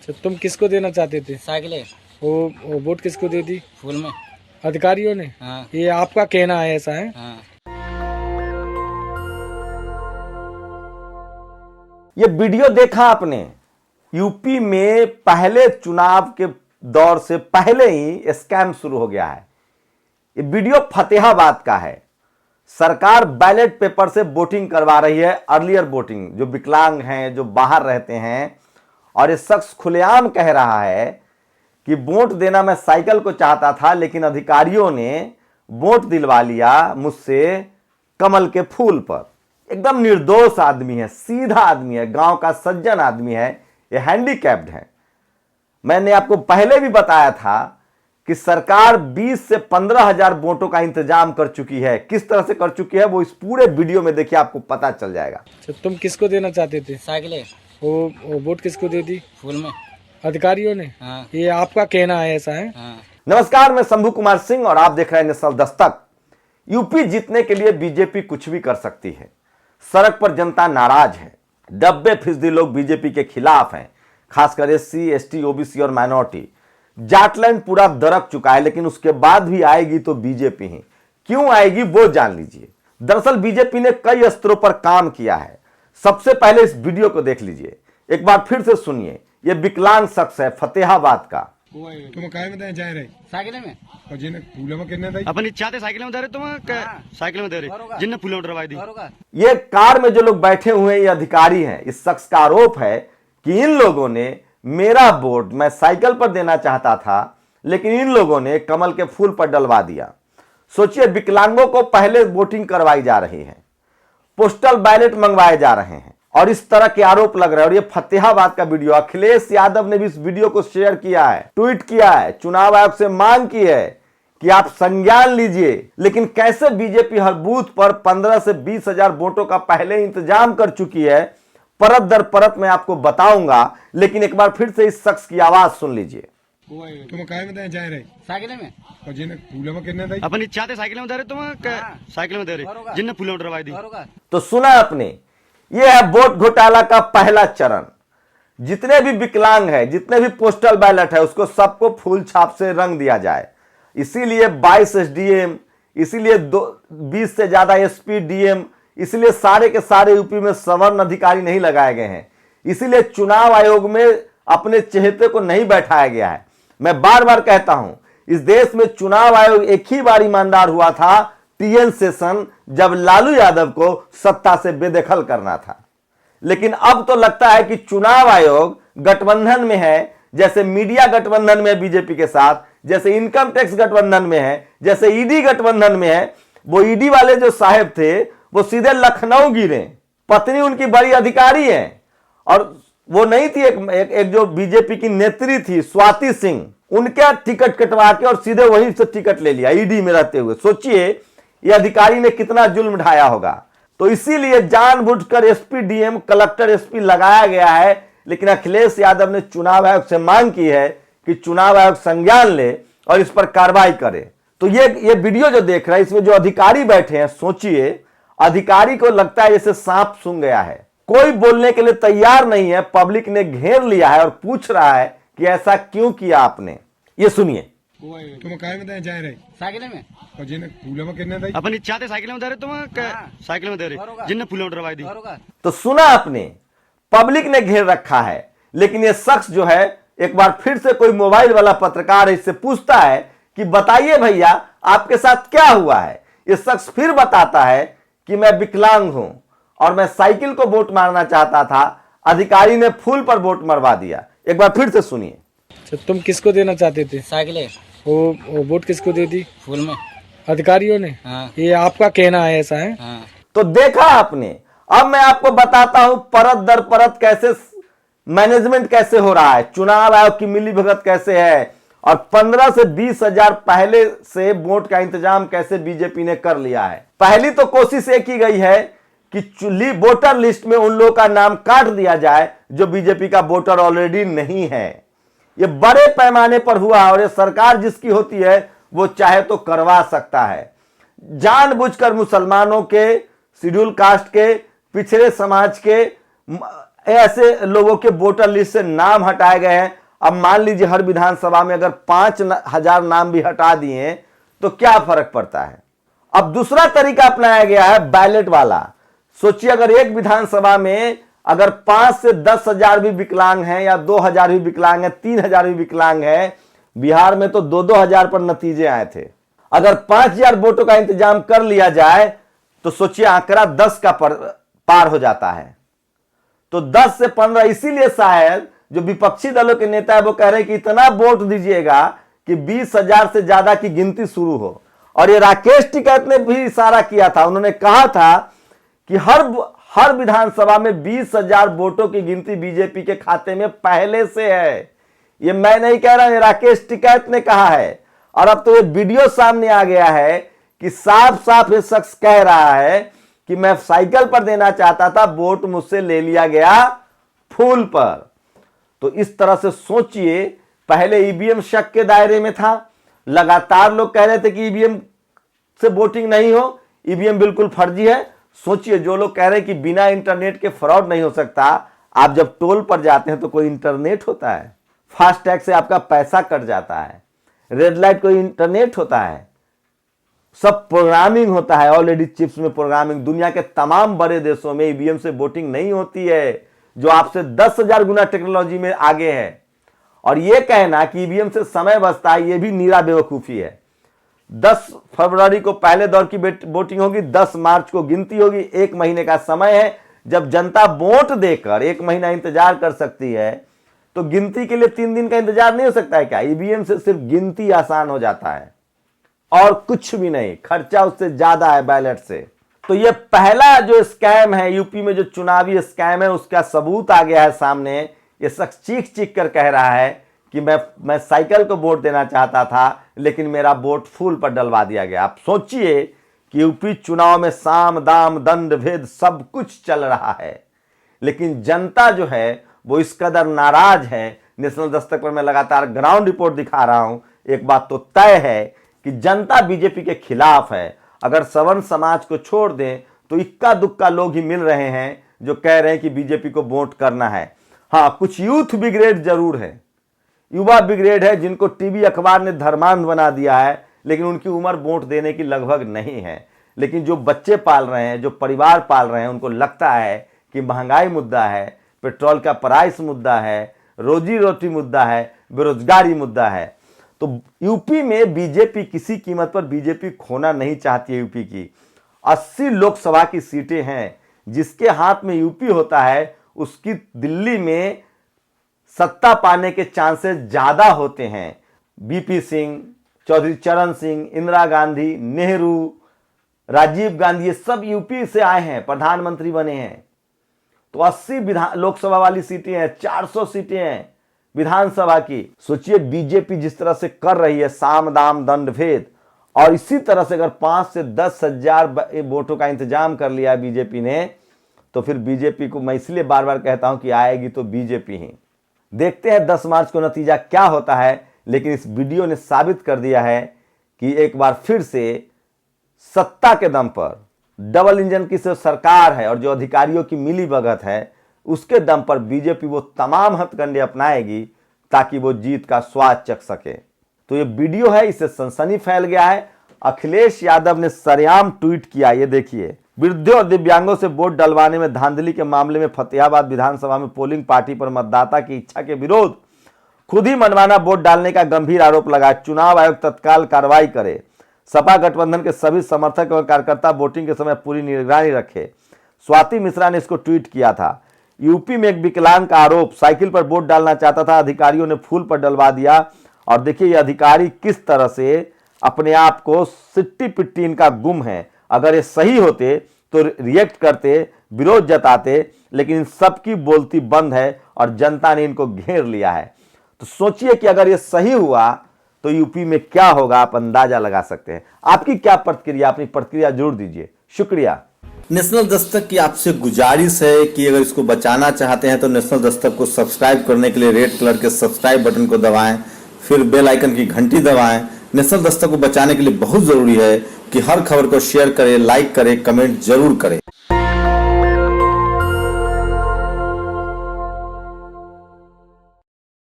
अच्छा, तुम किसको देना चाहते थे? साइकिल है। वो वोट किसको दे दी? फूल में। अधिकारियों ने? हाँ ये आपका कहना है, ऐसा है? हाँ। ये वीडियो देखा आपने? यूपी में पहले चुनाव के दौर से पहले ही स्कैम शुरू हो गया है। ये वीडियो फतेहाबाद का है। सरकार बैलेट पेपर से वोटिंग करवा रही है, अर्लियर वोटिंग, जो विकलांग हैं, जो बाहर रहते हैं। और ये शख्स खुलेआम कह रहा है कि वोट देना मैं साइकिल को चाहता था, लेकिन अधिकारियों ने वोट दिलवा लिया मुझसे कमल के फूल पर। एकदम निर्दोष आदमी है, सीधा आदमी है, गांव का सज्जन आदमी है। ये हैंडीकैप्ड है। मैंने आपको पहले भी बताया था कि सरकार 20 से 15 हजार वोटों का इंतजाम कर चुकी है। किस तरह से कर चुकी है वो इस पूरे वीडियो में देखिए, आपको पता चल जाएगा। अच्छा, तुम किसको देना चाहते थे? साइकिल है। वो वोट किसको दे दी? फूल में। अधिकारियों ने? हाँ ये आपका कहना है, ऐसा है? हाँ। नमस्कार, मैं शंभू कुमार सिंह और आप देख रहे हैं नेशनल दस्तक। यूपी जीतने के लिए बीजेपी कुछ भी कर सकती है। सड़क पर जनता नाराज है। 90% लोग बीजेपी के खिलाफ हैं, खासकर एससी, एसटी, ओबीसी और माइनॉरिटी। जाटलैंड पूरा दरक चुका है, लेकिन उसके बाद भी आएगी तो बीजेपी ही। क्यों आएगी वो जान लीजिए। दरअसल बीजेपी ने कई स्तरों पर काम किया है। सबसे पहले इस वीडियो को देख लीजिए, एक बार फिर से सुनिए। यह विकलांग शख्स है फतेहाबाद का। तुम काय में जा रहे साइकिल में। और जिन्हें फूलों में कितने दई अपन इच्छा थे साइकिल में दे रहे तुम साइकिल में दे रहे जिनने फूलों में डरवाई दी। ये कार में जो लोग बैठे हुए हैं ये अधिकारी हैं। इस शख्स का आरोप है कि इन लोगों ने मेरा वोट मैं साइकिल पर देना चाहता था, लेकिन इन लोगों ने कमल के फूल पर डलवा दिया। सोचिए, विकलांगों को पहले वोटिंग करवाई जा रही है, पोस्टल बैलेट मंगवाए जा रहे हैं और इस तरह के आरोप लग रहे हैं। और ये फतेहाबाद का वीडियो, अखिलेश यादव ने भी इस वीडियो को शेयर किया है, ट्वीट किया है, चुनाव आयोग से मांग की है कि आप संज्ञान लीजिए। लेकिन कैसे बीजेपी हर बूथ पर 15 से 20 हजार वोटों का पहले इंतजाम कर चुकी है, परत दर परत मैं आपको बताऊंगा। लेकिन एक बार फिर से इस शख्स की आवाज सुन लीजिए। तुम काय में जा रहे साइकिल में। और जिन्हें फूलों में कितने दई अपन इच्छा थे साइकिल में दे रहे तुम साइकिल में दे रहे जिनने फूलों में डरवाई दी। तो सुना आपने, यह है वोट घोटाला का पहला चरण। जितने भी विकलांग है, जितने भी पोस्टल बैलेट है, उसको सबको फूल छाप से रंग दिया जाए। इसीलिए 22 एसडीएम, इसीलिए 20 से ज्यादा एसपी, डीएम, इसलिए सारे के सारे यूपी में सवर्ण अधिकारी नहीं लगाए गए हैं। इसीलिए चुनाव आयोग में अपने चहेते को नहीं बैठाया गया है। मैं बार बार कहता हूं, इस देश में चुनाव आयोग एक ही बार ईमानदार हुआ था, टीएन सेशन, जब लालू यादव को सत्ता से बेदखल करना था। लेकिन अब तो लगता है कि चुनाव आयोग गठबंधन में है, जैसे मीडिया गठबंधन में है बीजेपी के साथ, जैसे इनकम टैक्स गठबंधन में है, जैसे ईडी गठबंधन में है। वो ईडी वाले जो साहब थे वो सीधे लखनऊ गिरे। पत्नी उनकी बड़ी अधिकारी है और वो नहीं थी, एक जो बीजेपी की नेत्री थी स्वाति सिंह, उनका टिकट कटवा के और सीधे वहीं से टिकट ले लिया ईडी में रहते हुए। सोचिए ये अधिकारी ने कितना जुल्म ढाया होगा। तो इसीलिए जानबूझकर एसपी, डीएम, कलेक्टर, एसपी लगाया गया है। लेकिन अखिलेश यादव ने चुनाव आयोग से मांग की है कि चुनाव आयोग संज्ञान ले और इस पर कार्रवाई करे। तो ये वीडियो जो देख रहे हैं, इसमें जो अधिकारी बैठे हैं, सोचिए, अधिकारी को लगता है जैसे सांप सूंघ गया है। कोई बोलने के लिए तैयार नहीं है। पब्लिक ने घेर लिया है और पूछ रहा है कि ऐसा क्यों किया आपने। ये सुनिए। तुम काय में जा रहे साइकिल में। और जिन्हें फूलों में कितने दई अपन इच्छा थे साइकिल में दे रहे तुम साइकिल में दे रहे जिनने फूलों में डरवाई दी। तो सुना आपने, पब्लिक ने घेर रखा है। लेकिन ये शख्स जो है, एक बार फिर से कोई मोबाइल वाला पत्रकार इससे पूछता है कि बताइए भैया आपके साथ क्या हुआ है। ये शख्स फिर बताता है कि मैं विकलांग हूं और मैं साइकिल को वोट मारना चाहता था, अधिकारी ने फूल पर वोट मरवा दिया। एक बार फिर से सुनिए। अच्छा, तुम किसको देना चाहते थे? साइकिल है। वो वोट किसको दे दी? फूल में। अधिकारियों ने? हाँ ये आपका कहना है, ऐसा है? हाँ। तो देखा आपने। अब मैं आपको बताता हूं परत दर परत कैसे मैनेजमेंट कैसे हो रहा है, चुनाव आयोग की मिलीभगत कैसे है और 15 से 20 हजार पहले से वोट का इंतजाम कैसे बीजेपी ने कर लिया है। पहली तो कोशिश ये की गई है कि वोटर लिस्ट में उन लोगों का नाम काट दिया जाए जो बीजेपी का वोटर ऑलरेडी नहीं है। ये बड़े पैमाने पर हुआ और ये सरकार जिसकी होती है वो चाहे तो करवा सकता है। जानबूझकर मुसलमानों के, शेड्यूल कास्ट के, पिछड़े समाज के ऐसे लोगों के वोटर लिस्ट से नाम हटाए गए हैं। अब मान लीजिए हर विधानसभा में अगर 5,000 नाम भी हटा दिए तो क्या फर्क पड़ता है। अब दूसरा तरीका अपनाया गया है बैलेट वाला। सोचिए अगर एक विधानसभा में अगर 5 से 10,000 भी विकलांग हैं या 2,000 भी विकलांग हैं, 3,000 भी विकलांग हैं, बिहार में तो 2-2 हजार पर नतीजे आए थे। अगर 5,000 वोटों का इंतजाम कर लिया जाए तो सोचिए आंकड़ा 10 का पार हो जाता है। तो 10 से 15, इसीलिए शायद जो विपक्षी दलों के नेता है वो कह रहे हैं कि इतना वोट दीजिएगा कि 20,000 से ज्यादा की गिनती शुरू हो। और ये राकेश टिकैत ने भी इशारा किया था, उन्होंने कहा था कि हर विधानसभा में 20,000 वोटों की गिनती बीजेपी के खाते में पहले से है। ये मैं नहीं कह रहा, ये राकेश टिकैत ने कहा है। और अब तो ये वीडियो सामने आ गया है कि साफ साफ ये शख्स कह रहा है कि मैं साइकिल पर देना चाहता था, वोट मुझसे ले लिया गया फूल पर। तो इस तरह से सोचिए, पहले ईवीएम शक के दायरे में था, लगातार लोग कह रहे थे कि ईवीएम से वोटिंग नहीं हो, ईवीएम बिल्कुल फर्जी है। सोचिए जो लोग कह रहे हैं कि बिना इंटरनेट के फ्रॉड नहीं हो सकता, आप जब टोल पर जाते हैं तो कोई इंटरनेट होता है, फास्टैग से आपका पैसा कट जाता है, रेड लाइट कोई इंटरनेट होता है, सब प्रोग्रामिंग होता है, ऑलरेडी चिप्स में प्रोग्रामिंग। दुनिया के तमाम बड़े देशों में ईवीएम से वोटिंग नहीं होती है, जो आपसे 10,000 गुना टेक्नोलॉजी में आगे है। और यह कहना कि ईवीएम से समय बचता है, यह भी नीरा बेवकूफी है। 10 फरवरी को पहले दौर की वोटिंग होगी, 10 मार्च को गिनती होगी। 1 महीने का समय है, जब जनता वोट देकर 1 महीना इंतजार कर सकती है तो गिनती के लिए 3 दिन का इंतजार नहीं हो सकता है क्या? ईवीएम से सिर्फ गिनती आसान हो जाता है और कुछ भी नहीं, खर्चा उससे ज्यादा है बैलेट से। तो ये पहला जो स्कैम है यूपी में, जो चुनावी स्कैम है, उसका सबूत आ गया है सामने। ये शख्स चीख चीख कर कह रहा है कि मैं साइकिल को वोट देना चाहता था, लेकिन मेरा वोट फूल पर डलवा दिया गया। आप सोचिए कि यूपी चुनाव में साम दाम दंड भेद सब कुछ चल रहा है, लेकिन जनता जो है वो इस कदर नाराज है। नेशनल दस्तक पर मैं लगातार ग्राउंड रिपोर्ट दिखा रहा हूं। एक बात तो तय है कि जनता बीजेपी के खिलाफ है। अगर सवर्ण समाज को छोड़ दें तो इक्का दुक्का लोग ही मिल रहे हैं जो कह रहे हैं कि बीजेपी को वोट करना है। हाँ, कुछ यूथ ब्रिगेड जरूर है, युवा ब्रिगेड है, जिनको टीवी अखबार ने धर्मांध बना दिया है, लेकिन उनकी उम्र वोट देने की लगभग नहीं है। लेकिन जो बच्चे पाल रहे हैं, जो परिवार पाल रहे हैं, उनको लगता है कि महंगाई मुद्दा है, पेट्रोल का प्राइस मुद्दा है, रोजी रोटी मुद्दा है, बेरोजगारी मुद्दा है। तो यूपी में बीजेपी किसी कीमत पर बीजेपी खोना नहीं चाहती है। यूपी की 80 लोकसभा की सीटें हैं, जिसके हाथ में यूपी होता है उसकी दिल्ली में सत्ता पाने के चांसेस ज्यादा होते हैं। बीपी सिंह, चौधरी चरण सिंह, इंदिरा गांधी, नेहरू, राजीव गांधी, ये सब यूपी से आए हैं, प्रधानमंत्री बने हैं। तो 80 लोकसभा वाली सीटें हैं, 400 सीटें हैं विधानसभा की। सोचिए बीजेपी जिस तरह से कर रही है साम दाम दंड भेद, और इसी तरह से अगर 5 से 10,000 वोटों का इंतजाम कर लिया बीजेपी ने, तो फिर बीजेपी को मैं इसलिए बार बार कहता हूं कि आएगी तो बीजेपी ही। देखते हैं 10 मार्च को नतीजा क्या होता है। लेकिन इस वीडियो ने साबित कर दिया है कि एक बार फिर से सत्ता के दम पर, डबल इंजन की जो सरकार है और जो अधिकारियों की मिली भगत है, उसके दम पर बीजेपी वो तमाम हथकंडे अपनाएगी ताकि वो जीत का स्वाद चख सके। तो ये वीडियो है, इससे सनसनी फैल गया है। अखिलेश यादव ने सरेआम ट्वीट किया, ये देखिए। वृद्धों और दिव्यांगों से वोट डलवाने में धांधली के मामले में फतेहाबाद विधानसभा में पोलिंग पार्टी पर मतदाता की इच्छा के विरोध खुद ही मनमाना वोट डालने का गंभीर आरोप लगाया। चुनाव आयोग तत्काल कार्रवाई करे। सपा गठबंधन के सभी समर्थक और कार्यकर्ता वोटिंग के समय पूरी निगरानी रखे। स्वाति मिश्रा ने इसको ट्वीट किया था। यूपी में एक विकलांग का आरोप, साइकिल पर वोट डालना चाहता था, अधिकारियों ने फूल पर डलवा दिया। और देखिए ये अधिकारी किस तरह से अपने आप को सिट्टी पिट्टी इनका गुम है। अगर ये सही होते तो रिएक्ट करते, विरोध जताते, लेकिन इन सबकी बोलती बंद है और जनता ने इनको घेर लिया है। तो सोचिए कि अगर ये सही हुआ तो यूपी में क्या होगा, आप अंदाजा लगा सकते हैं। आपकी क्या प्रतिक्रिया, अपनी प्रतिक्रिया जरूर दीजिए। शुक्रिया। नेशनल दस्तक की आपसे गुजारिश है कि अगर इसको बचाना चाहते हैं तो नेशनल दस्तक को सब्सक्राइब करने के लिए रेड कलर के सब्सक्राइब बटन को दबाएं, फिर बेल आइकन की घंटी दबाएं। नेशनल दस्तक को बचाने के लिए बहुत जरूरी है कि हर खबर को शेयर करें, लाइक करें, कमेंट जरूर करें।